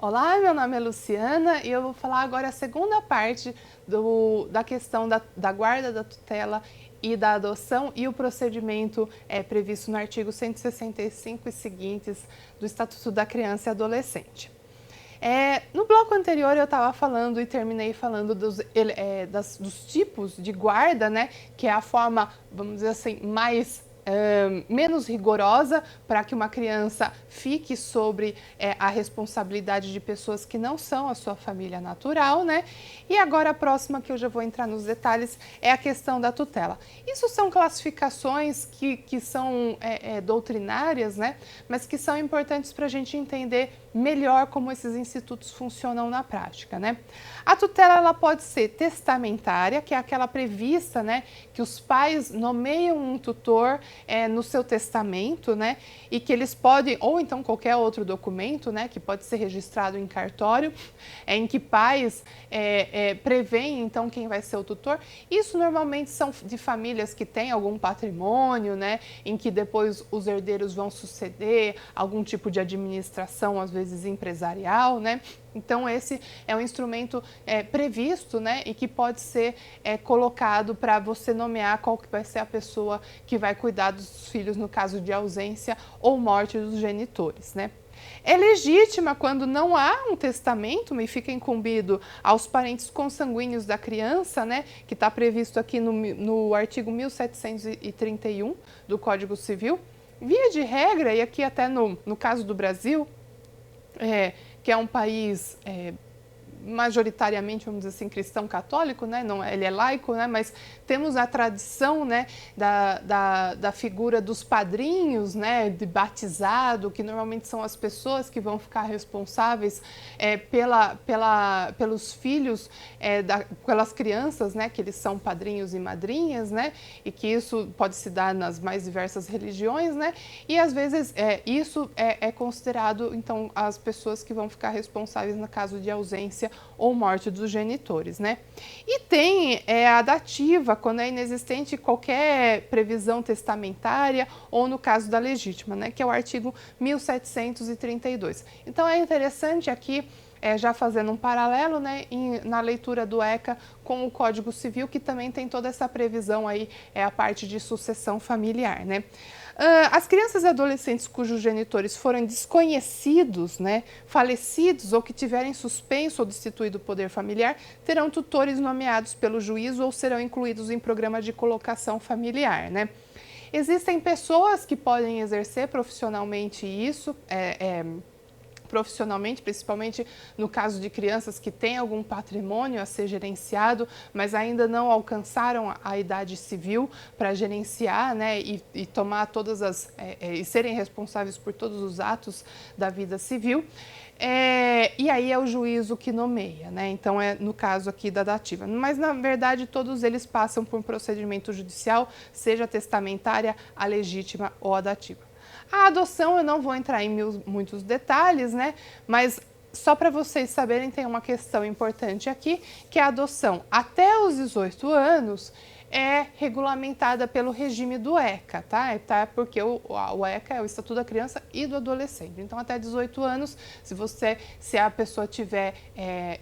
Olá, meu nome é Luciana e eu vou falar agora a segunda parte da questão da guarda, da tutela e da adoção e o procedimento previsto no artigo 165 e seguintes do Estatuto da Criança e Adolescente. No bloco anterior eu estava falando e terminei falando dos tipos de guarda, né, que é a forma, vamos dizer assim, menos rigorosa para que uma criança fique sobre a responsabilidade de pessoas que não são a sua família natural, né? E agora a próxima, que eu já vou entrar nos detalhes, é a questão da tutela. Isso são classificações que são doutrinárias, né? Mas que são importantes para a gente entender melhor como esses institutos funcionam na prática, né? A tutela ela pode ser testamentária, que é aquela prevista, né, que os pais nomeiam um tutor no seu testamento, né, e que eles podem, ou então qualquer outro documento, né, que pode ser registrado em cartório, em que pais prevêem então quem vai ser o tutor. Isso normalmente são de famílias que têm algum patrimônio, né, em que depois os herdeiros vão suceder, algum tipo de administração, às vezes empresarial, né. Então, esse é um instrumento previsto, né, e que pode ser colocado para você nomear qual que vai ser a pessoa que vai cuidar dos filhos no caso de ausência ou morte dos genitores, né. É legítima quando não há um testamento e fica incumbido aos parentes consanguíneos da criança, né, que está previsto aqui no artigo 1731 do Código Civil. Via de regra, e aqui até no caso do Brasil, que é um país majoritariamente, vamos dizer assim, cristão católico, né? Não, ele é laico, né? Mas temos a tradição, né, da figura dos padrinhos, né, de batizado, que normalmente são as pessoas que vão ficar responsáveis pelos filhos, pelas crianças, né, que eles são padrinhos e madrinhas, né, e que isso pode se dar nas mais diversas religiões, né, e às vezes isso é considerado, então, as pessoas que vão ficar responsáveis no caso de ausência ou morte dos genitores, né? E tem a dativa, quando é inexistente qualquer previsão testamentária ou no caso da legítima, né? Que é o artigo 1732. Então é interessante aqui, já fazendo um paralelo, né, na leitura do ECA com o Código Civil, que também tem toda essa previsão aí, a parte de sucessão familiar, né? As crianças e adolescentes cujos genitores forem desconhecidos, né, falecidos ou que tiverem suspenso ou destituído o poder familiar, terão tutores nomeados pelo juízo ou serão incluídos em programa de colocação familiar, né? Existem pessoas que podem exercer profissionalmente isso, principalmente no caso de crianças que têm algum patrimônio a ser gerenciado, mas ainda não alcançaram a idade civil para gerenciar, né, e tomar e serem responsáveis por todos os atos da vida civil. E aí é o juízo que nomeia, né? Então é no caso aqui da dativa. Mas na verdade todos eles passam por um procedimento judicial, seja a testamentária, a legítima ou a dativa. A adoção eu não vou entrar em muitos detalhes, né? Mas só para vocês saberem, tem uma questão importante aqui, que a adoção até os 18 anos é regulamentada pelo regime do ECA, tá? Porque o ECA é o Estatuto da Criança e do Adolescente. Então, até 18 anos, se a pessoa tiver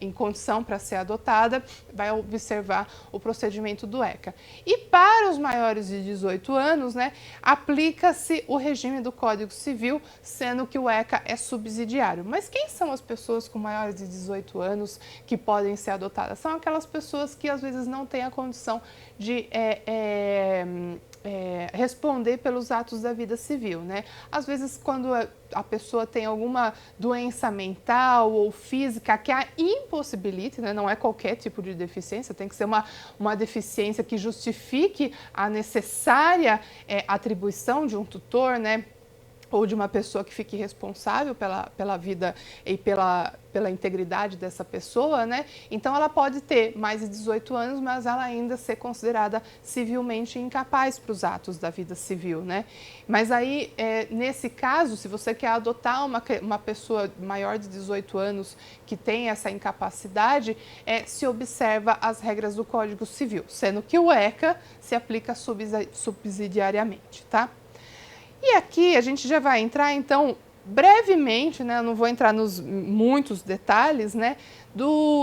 em condição para ser adotada, vai observar o procedimento do ECA. E para os maiores de 18 anos, né, aplica-se o regime do Código Civil, sendo que o ECA é subsidiário. Mas quem são as pessoas com maiores de 18 anos que podem ser adotadas? São aquelas pessoas que às vezes não têm a condição de responder pelos atos da vida civil, né? Às vezes, quando a pessoa tem alguma doença mental ou física que a impossibilite, né? Não é qualquer tipo de deficiência, tem que ser uma deficiência que justifique a necessária atribuição de um tutor, né? Ou de uma pessoa que fique responsável pela vida e pela integridade dessa pessoa, né? Então, ela pode ter mais de 18 anos, mas ela ainda ser considerada civilmente incapaz para os atos da vida civil, né? Mas aí, nesse caso, se você quer adotar uma pessoa maior de 18 anos que tem essa incapacidade, se observa as regras do Código Civil, sendo que o ECA se aplica subsidiariamente, tá? E aqui a gente já vai entrar, então, brevemente, né, eu não vou entrar nos muitos detalhes, né,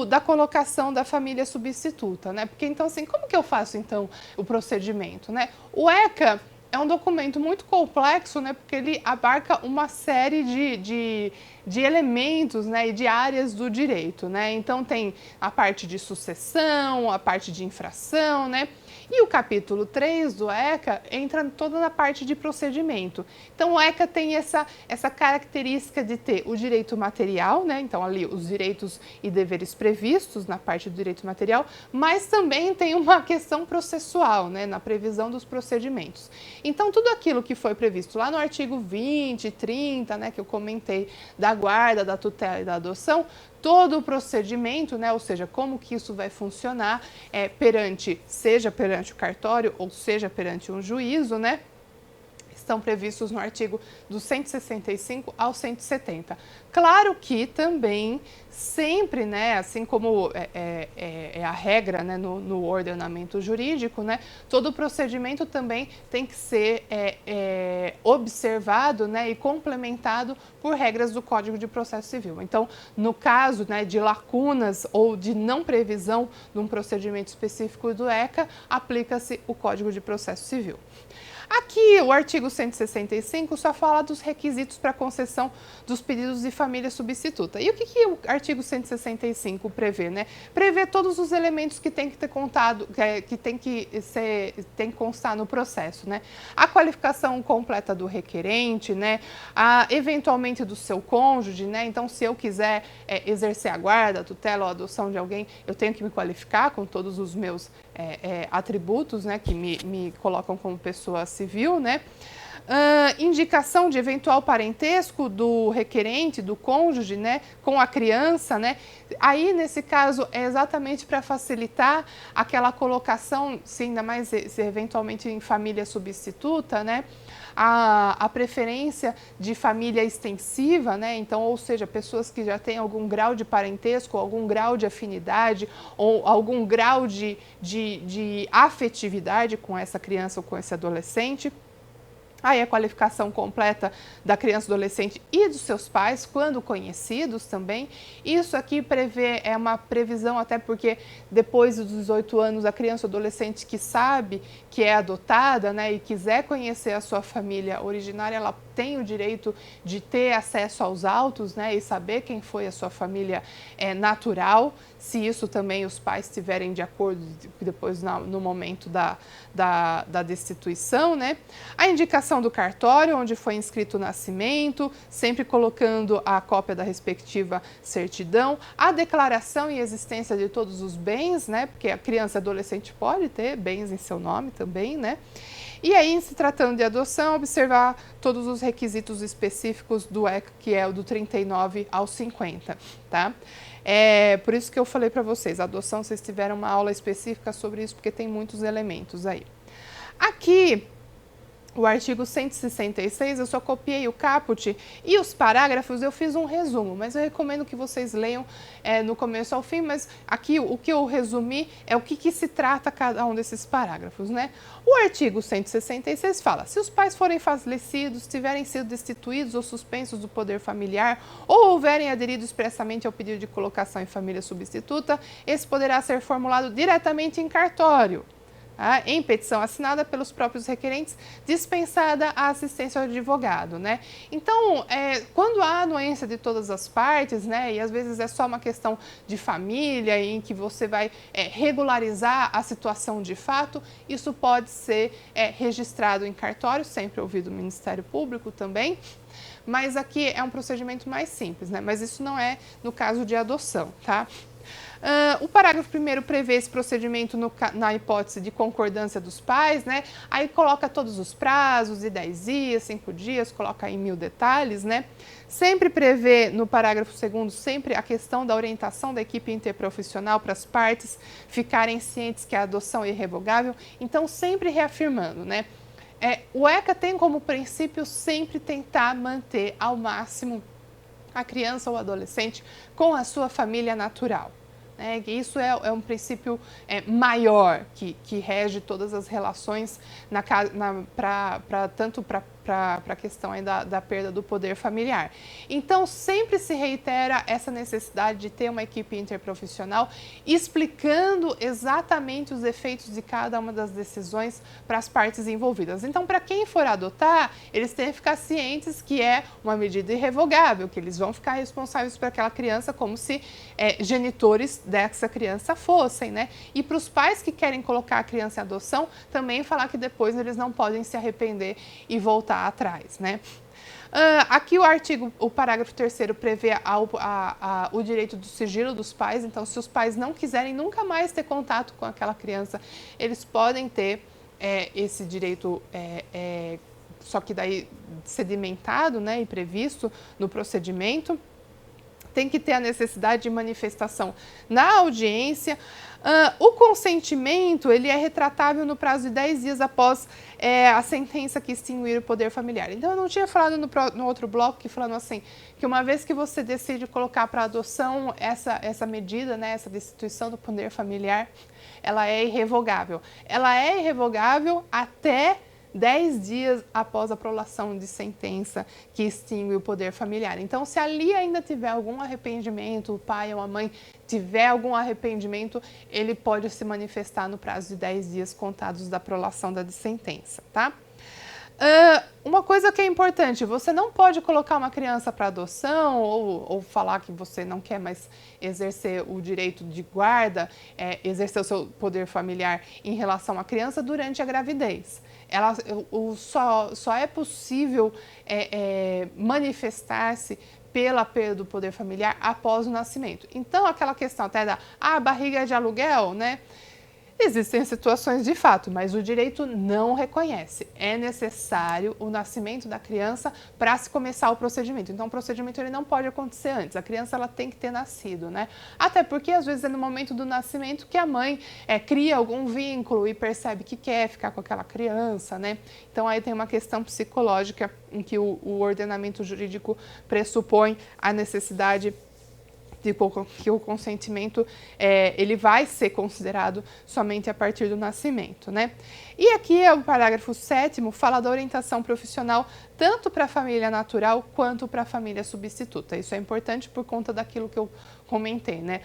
da colocação da família substituta, né? Porque então, assim, como que eu faço então o procedimento, né? O ECA é um documento muito complexo, né? Porque ele abarca uma série de elementos, né? E de áreas do direito, né? Então tem a parte de sucessão, a parte de infração, né? E o capítulo 3 do ECA entra toda na parte de procedimento. Então, o ECA tem essa característica de ter o direito material, né? Então, ali os direitos e deveres previstos na parte do direito material, mas também tem uma questão processual, né? Na previsão dos procedimentos. Então, tudo aquilo que foi previsto lá no artigo 20, 30, né? Que eu comentei, da guarda, da tutela e da adoção, todo o procedimento, né, ou seja, como que isso vai funcionar seja perante o cartório ou seja perante um juízo, né, estão previstos no artigo do 165 ao 170. Claro que também sempre, né, assim como é a regra, né, no ordenamento jurídico, né, todo o procedimento também tem que ser observado, né, e complementado por regras do Código de Processo Civil. Então, no caso, né, de lacunas ou de não previsão de um procedimento específico do ECA, aplica-se o Código de Processo Civil. Aqui, o artigo 165 só fala dos requisitos para concessão dos pedidos de família substituta. E o que o artigo 165 prevê, né? Prevê todos os elementos que tem que ter contado, que tem que constar no processo, né? A qualificação completa do requerente, né? Eventualmente do seu cônjuge, né? Então, se eu quiser exercer a guarda, a tutela ou a adoção de alguém, eu tenho que me qualificar com todos os meus atributos, né? Que me colocam como pessoa civil, né? Indicação de eventual parentesco do requerente, do cônjuge, né, com a criança, né? Aí, nesse caso, é exatamente para facilitar aquela colocação, se ainda mais se eventualmente em família substituta, né? A preferência de família extensiva, né? Então, ou seja, pessoas que já têm algum grau de parentesco, algum grau de afinidade ou algum grau de afetividade com essa criança ou com esse adolescente. Aí a qualificação completa da criança, adolescente e dos seus pais, quando conhecidos também. Isso aqui é uma previsão, até porque depois dos 18 anos, a criança ou adolescente que sabe que é adotada, né, e quiser conhecer a sua família originária, ela tem o direito de ter acesso aos autos, né, e saber quem foi a sua família natural, se isso também os pais estiverem de acordo depois no momento da destituição, né. A indicação do cartório, onde foi inscrito o nascimento, sempre colocando a cópia da respectiva certidão, a declaração e existência de todos os bens, né, porque a criança e adolescente pode ter bens em seu nome também, né. E aí, em se tratando de adoção, observar todos os requisitos específicos do ECA, que é o do 39 ao 50, tá? Por isso que eu falei para vocês, a adoção, vocês tiveram uma aula específica sobre isso, porque tem muitos elementos aí. Aqui, o artigo 166, eu só copiei o caput e os parágrafos eu fiz um resumo, mas eu recomendo que vocês leiam no começo ao fim, mas aqui o que eu resumi é o que se trata cada um desses parágrafos, né? O artigo 166 fala, se os pais forem falecidos, tiverem sido destituídos ou suspensos do poder familiar ou houverem aderido expressamente ao pedido de colocação em família substituta, esse poderá ser formulado diretamente em cartório. Em petição assinada pelos próprios requerentes, dispensada a assistência ao advogado, né? Então, quando há anuência de todas as partes, né, e às vezes é só uma questão de família em que você vai regularizar a situação de fato, isso pode ser registrado em cartório, sempre ouvido o Ministério Público também, mas aqui é um procedimento mais simples, né? Mas isso não é no caso de adoção, tá? O parágrafo 1º prevê esse procedimento na hipótese de concordância dos pais, né? Aí coloca todos os prazos, de 10 dias, 5 dias, coloca aí 1000 detalhes, né? Sempre prevê, no parágrafo 2º, sempre a questão da orientação da equipe interprofissional para as partes ficarem cientes que a adoção é irrevogável. Então, sempre reafirmando, né? O ECA tem como princípio sempre tentar manter ao máximo a criança ou adolescente com a sua família natural. Isso é um princípio maior que rege todas as relações tanto para a questão aí da perda do poder familiar. Então, sempre se reitera essa necessidade de ter uma equipe interprofissional explicando exatamente os efeitos de cada uma das decisões para as partes envolvidas. Então, para quem for adotar, eles têm que ficar cientes que é uma medida irrevogável, que eles vão ficar responsáveis por aquela criança como se genitores dessa criança fossem, né? E para os pais que querem colocar a criança em adoção, também falar que depois eles não podem se arrepender e voltar atrás, né? Aqui o parágrafo 3º prevê o direito do sigilo dos pais. Então, se os pais não quiserem nunca mais ter contato com aquela criança, eles podem ter esse direito, só que daí sedimentado, né, e previsto no procedimento. Tem que ter a necessidade de manifestação na audiência. O consentimento, ele é retratável no prazo de 10 dias após a sentença que extinguir o poder familiar. Então, eu não tinha falado no outro bloco, que falando assim, que uma vez que você decide colocar para adoção essa medida, né, essa destituição do poder familiar, ela é irrevogável. Ela é irrevogável até 10 dias após a prolação de sentença que extingue o poder familiar. Então, se ali ainda tiver algum arrependimento, o pai ou a mãe tiver algum arrependimento, ele pode se manifestar no prazo de 10 dias contados da prolação da sentença, tá? Uma coisa que é importante, você não pode colocar uma criança para adoção ou falar que você não quer mais exercer o direito de guarda, exercer o seu poder familiar em relação à criança durante a gravidez. Só é possível manifestar-se pela perda do poder familiar após o nascimento. Então, aquela questão até da barriga de aluguel, né? Existem situações de fato, mas o direito não reconhece. É necessário o nascimento da criança para se começar o procedimento. Então, o procedimento ele não pode acontecer antes. A criança ela tem que ter nascido, né? Até porque, às vezes, é no momento do nascimento que a mãe cria algum vínculo e percebe que quer ficar com aquela criança, né? Então, aí tem uma questão psicológica em que o ordenamento jurídico pressupõe a necessidade que o consentimento ele vai ser considerado somente a partir do nascimento, né? E aqui o parágrafo 7º fala da orientação profissional tanto para a família natural quanto para a família substituta. Isso é importante por conta daquilo que eu comentei, né?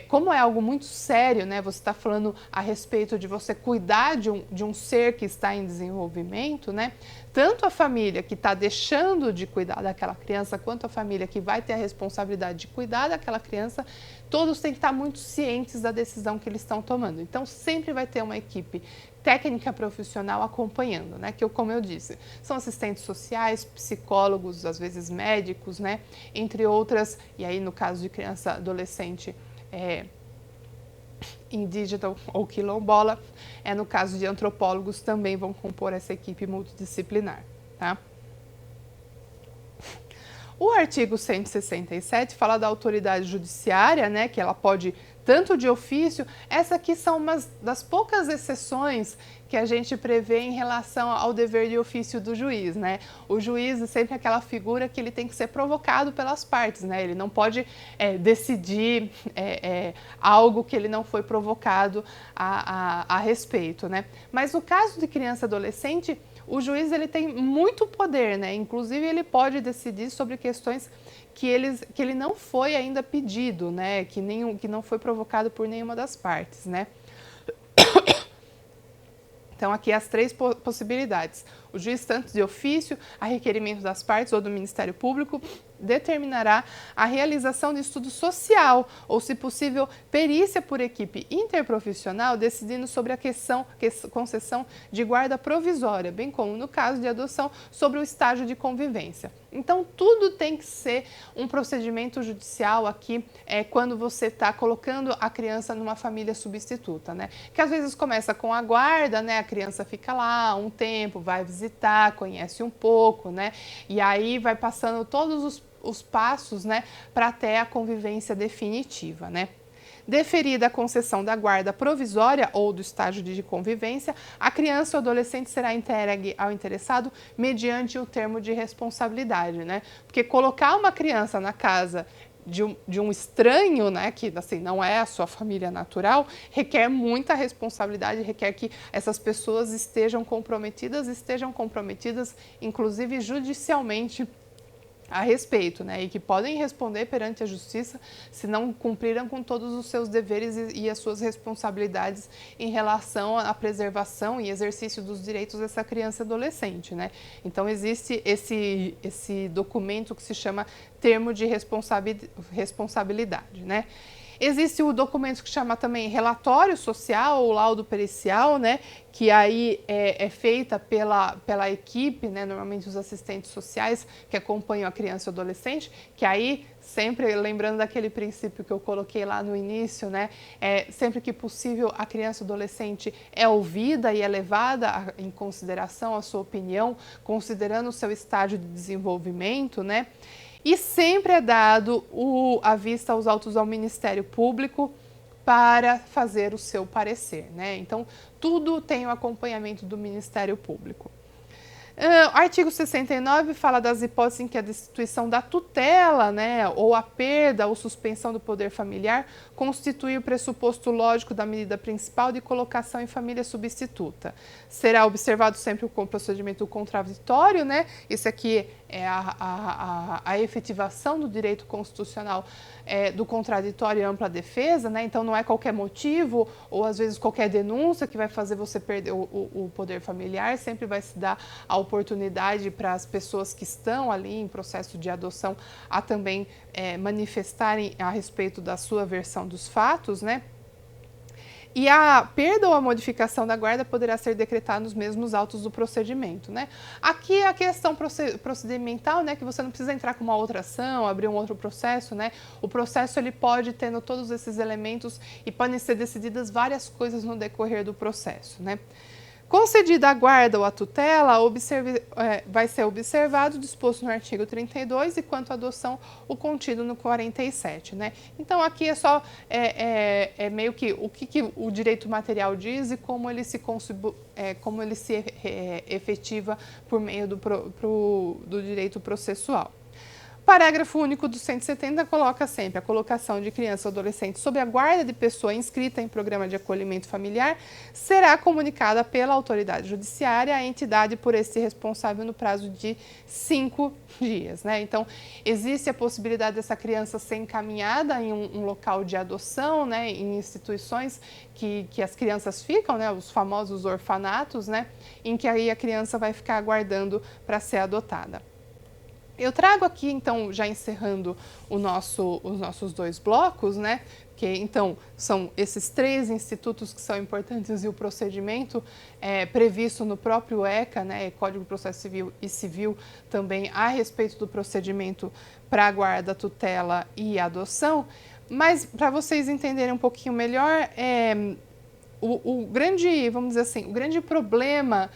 Como é algo muito sério, né? Você está falando a respeito de você cuidar de um ser que está em desenvolvimento, né? Tanto a família que está deixando de cuidar daquela criança, quanto a família que vai ter a responsabilidade de cuidar daquela criança, todos têm que estar muito cientes da decisão que eles estão tomando. Então, sempre vai ter uma equipe técnica profissional acompanhando, né? Que, como eu disse, são assistentes sociais, psicólogos, às vezes médicos, né? Entre outras, e aí no caso de criança, adolescente, indígena ou quilombola, no caso de antropólogos, também vão compor essa equipe multidisciplinar, tá? O artigo 167 fala da autoridade judiciária, né, que ela pode, tanto de ofício, essa aqui são uma das poucas exceções que a gente prevê em relação ao dever de ofício do juiz, né? O juiz é sempre aquela figura que ele tem que ser provocado pelas partes, né? Ele não pode decidir algo que ele não foi provocado a respeito, né? Mas no caso de criança e adolescente, o juiz ele tem muito poder, né? Inclusive ele pode decidir sobre questões que ele não foi ainda pedido, né? Que não foi provocado por nenhuma das partes, né? Então, aqui as 3 possibilidades. O juiz, tanto de ofício, a requerimento das partes ou do Ministério Público, determinará a realização de estudo social ou, se possível, perícia por equipe interprofissional, decidindo sobre a concessão de guarda provisória, bem como, no caso de adoção, sobre o estágio de convivência. Então, tudo tem que ser um procedimento judicial aqui, quando você está colocando a criança numa família substituta, né? Que às vezes começa com a guarda, né? A criança fica lá um tempo, vai visitar, conhece um pouco, né? E aí vai passando todos os passos, né? Para até a convivência definitiva, né? Deferida a concessão da guarda provisória ou do estágio de convivência, a criança ou adolescente será entregue ao interessado mediante o termo de responsabilidade, né? Porque colocar uma criança na casa de um estranho, né, que assim, não é a sua família natural, requer muita responsabilidade, requer que essas pessoas estejam comprometidas inclusive judicialmente a respeito, né, e que podem responder perante a justiça se não cumpriram com todos os seus deveres e as suas responsabilidades em relação à preservação e exercício dos direitos dessa criança e adolescente, né. Então existe esse documento que se chama termo de responsabilidade, né. Existe o documento que chama também relatório social ou laudo pericial, né, que aí é feita pela equipe, né, normalmente os assistentes sociais que acompanham a criança e o adolescente, que aí, sempre lembrando daquele princípio que eu coloquei lá no início, né, sempre que possível a criança e o adolescente é ouvida e é levada em consideração a sua opinião, considerando o seu estágio de desenvolvimento, né. E sempre é dado a vista aos autos ao Ministério Público para fazer o seu parecer, né? Então, tudo tem o acompanhamento do Ministério Público. O artigo 69 fala das hipóteses em que a destituição da tutela, né, ou a perda ou suspensão do poder familiar constitui o pressuposto lógico da medida principal de colocação em família substituta. Será observado sempre o procedimento contraditório, né? Isso aqui é a efetivação do direito constitucional do contraditório e ampla defesa, né? Então não é qualquer motivo ou às vezes qualquer denúncia que vai fazer você perder o poder familiar, sempre vai se dar a oportunidade para as pessoas que estão ali em processo de adoção a também manifestarem a respeito da sua versão dos fatos, né? E a perda ou a modificação da guarda poderá ser decretada nos mesmos autos do procedimento, né? Aqui a questão procedimental, né, que você não precisa entrar com uma outra ação, abrir um outro processo, né? O processo ele pode tendo todos esses elementos e podem ser decididas várias coisas no decorrer do processo, né? Concedida a guarda ou a tutela, vai ser observado o disposto no artigo 32 e quanto à adoção, o contido no 47, né? Então, aqui é só meio que o que o direito material diz e como ele se efetiva por meio do direito processual. Parágrafo único do 170 coloca sempre a colocação de criança ou adolescente sob a guarda de pessoa inscrita em programa de acolhimento familiar será comunicada pela autoridade judiciária à entidade por esse responsável no prazo de 5 dias, né? Então, existe a possibilidade dessa criança ser encaminhada em um local de adoção, né? Em instituições que as crianças ficam, né? Os famosos orfanatos, né? Em que aí a criança vai ficar aguardando para ser adotada. Eu trago aqui, então, já encerrando os nossos 2 blocos, né? Que, então, são esses 3 institutos que são importantes e o procedimento previsto no próprio ECA, né? Código de Processo Civil e Civil, também a respeito do procedimento para a guarda, tutela e adoção. Mas, para vocês entenderem um pouquinho melhor, o grande, vamos dizer assim, o grande problema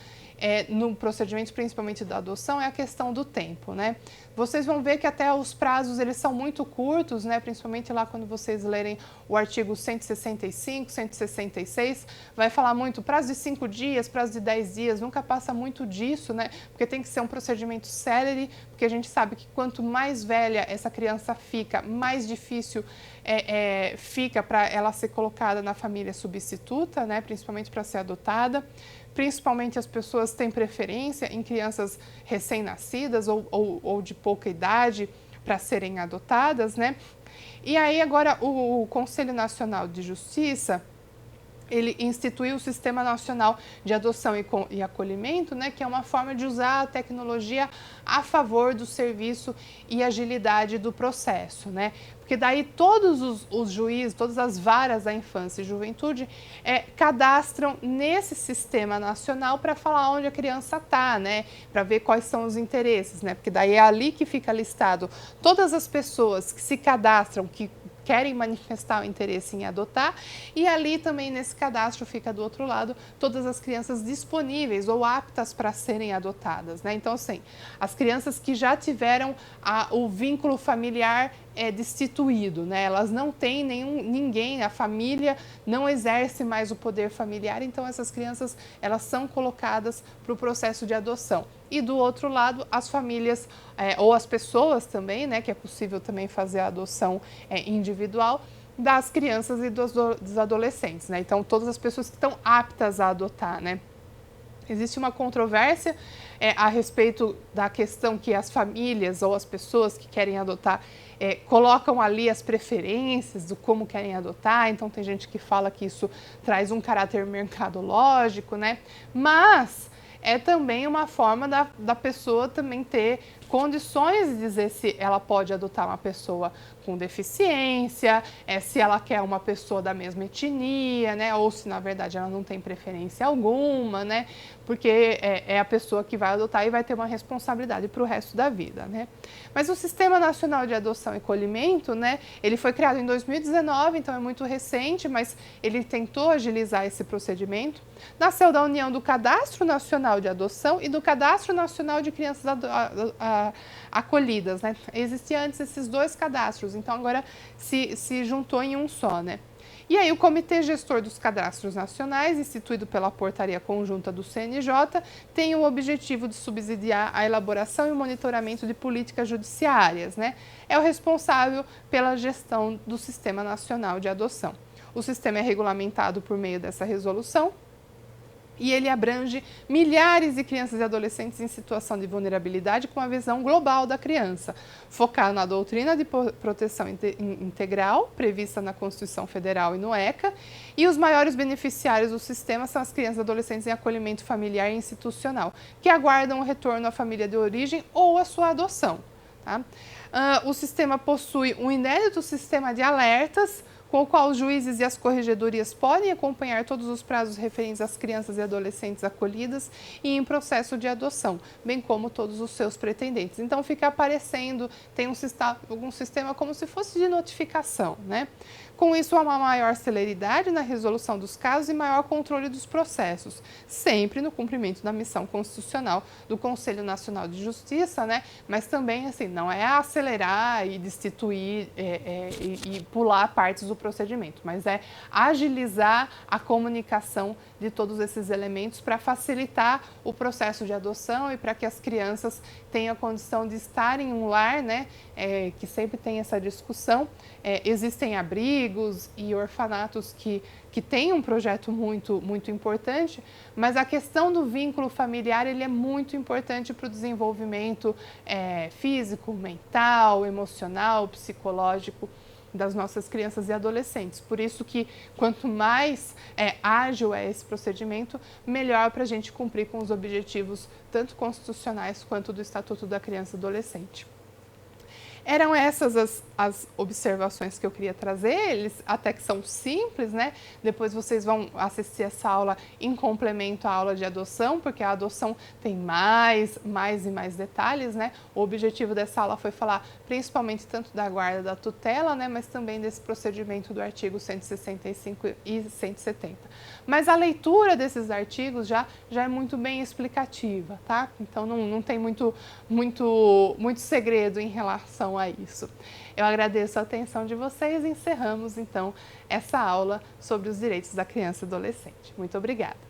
no procedimento, principalmente da adoção, é a questão do tempo, né? Vocês vão ver que até os prazos, eles são muito curtos, né? Principalmente lá quando vocês lerem o artigo 165, 166, vai falar muito prazo de 5 dias, prazo de 10 dias, nunca passa muito disso, né? Porque tem que ser um procedimento célere, porque a gente sabe que quanto mais velha essa criança fica, mais difícil fica para ela ser colocada na família substituta, né? Principalmente para ser adotada. Principalmente as pessoas têm preferência em crianças recém-nascidas ou de pouca idade para serem adotadas, né? E aí agora o Conselho Nacional de Justiça, ele instituiu o Sistema Nacional de Adoção e Acolhimento, né, que é uma forma de usar a tecnologia a favor do serviço e agilidade do processo, né? Porque daí todos os juízes, todas as varas da infância e juventude cadastram nesse sistema nacional para falar onde a criança está, né? Para ver quais são os interesses, né? Porque daí é ali que fica listado todas as pessoas que se cadastram, que querem manifestar o interesse em adotar, e ali também nesse cadastro fica do outro lado todas as crianças disponíveis ou aptas para serem adotadas, né? Então, assim, as crianças que já tiveram o vínculo familiar destituído, né? Elas não têm ninguém, a família não exerce mais o poder familiar, então essas crianças, elas são colocadas para o processo de adoção. e do outro lado as famílias ou as pessoas também, né, que é possível também fazer a adoção individual das crianças e dos adolescentes, né? Então todas as pessoas que estão aptas a adotar, né? Existe uma controvérsia a respeito da questão que as famílias ou as pessoas que querem adotar colocam ali as preferências do como querem adotar, então tem gente que fala que isso traz um caráter mercadológico, né? Mas é também uma forma da pessoa também ter condições de dizer se ela pode adotar uma pessoa com deficiência, se ela quer uma pessoa da mesma etnia, né? Ou se na verdade ela não tem preferência alguma, né? Porque é a pessoa que vai adotar e vai ter uma responsabilidade para o resto da vida, né? Mas o Sistema Nacional de Adoção e Acolhimento, né? Ele foi criado em 2019, então é muito recente, mas ele tentou agilizar esse procedimento. Nasceu da união do Cadastro Nacional de Adoção e do Cadastro Nacional de Crianças Acolhidas, né? Existiam antes esses dois cadastros, então agora se juntou em um só, né? E aí o Comitê Gestor dos Cadastros Nacionais, instituído pela Portaria Conjunta do CNJ, tem o objetivo de subsidiar a elaboração e o monitoramento de políticas judiciárias, né? É o responsável pela gestão do Sistema Nacional de Adoção. O sistema é regulamentado por meio dessa resolução, e ele abrange milhares de crianças e adolescentes em situação de vulnerabilidade com a visão global da criança, focado na doutrina de proteção integral, prevista na Constituição Federal e no ECA, e os maiores beneficiários do sistema são as crianças e adolescentes em acolhimento familiar e institucional, que aguardam o retorno à família de origem ou a sua adoção. Tá? O sistema possui um inédito sistema de alertas, com o qual os juízes e as corregedorias podem acompanhar todos os prazos referentes às crianças e adolescentes acolhidas e em processo de adoção, bem como todos os seus pretendentes. Então fica aparecendo, tem um sistema como se fosse de notificação, né? Com isso, há uma maior celeridade na resolução dos casos e maior controle dos processos, sempre no cumprimento da missão constitucional do Conselho Nacional de Justiça, né? Mas também, assim, não é acelerar e destituir e pular partes do procedimento, mas é agilizar a comunicação de todos esses elementos para facilitar o processo de adoção e para que as crianças tenham a condição de estar em um lar, né? Que sempre tem essa discussão. Existem abrigos e orfanatos que têm um projeto muito importante, mas a questão do vínculo familiar ele é muito importante para o desenvolvimento físico, mental, emocional, psicológico das nossas crianças e adolescentes. Por isso que quanto mais ágil é esse procedimento, melhor para a gente cumprir com os objetivos tanto constitucionais quanto do Estatuto da Criança e Adolescente. Eram essas as observações que eu queria trazer, eles até que são simples, né? Depois vocês vão assistir essa aula em complemento à aula de adoção, porque a adoção tem mais e mais detalhes, né? O objetivo dessa aula foi falar principalmente tanto da guarda da tutela, né? Mas também desse procedimento do artigo 165 e 170. Mas a leitura desses artigos já é muito bem explicativa, tá? Então não tem muito segredo em relação a isso. Eu agradeço a atenção de vocês e encerramos então essa aula sobre os direitos da criança e adolescente. Muito obrigada.